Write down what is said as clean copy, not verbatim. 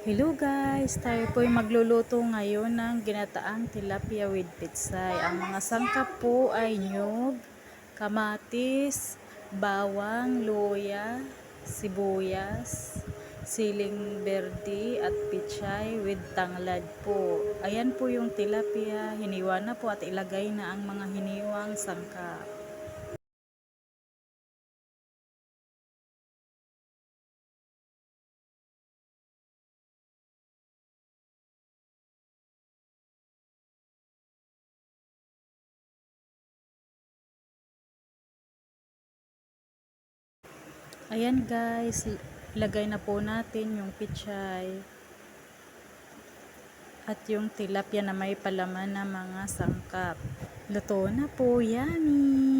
Hello guys! Tayo po ay magluluto ngayon ng ginataang tilapia with pitsay. Ang mga sangkap po ay nyug, kamatis, bawang, luya, sibuyas, siling berde at pitsay with tanglad po. Ayan po yung tilapia. Hiniwa na po at ilagay na ang mga hiniwang sangkap. Ayan guys, ilagay na po natin yung pitsay at yung tilapia na may palaman na mga sangkap. Luto na po, yummy!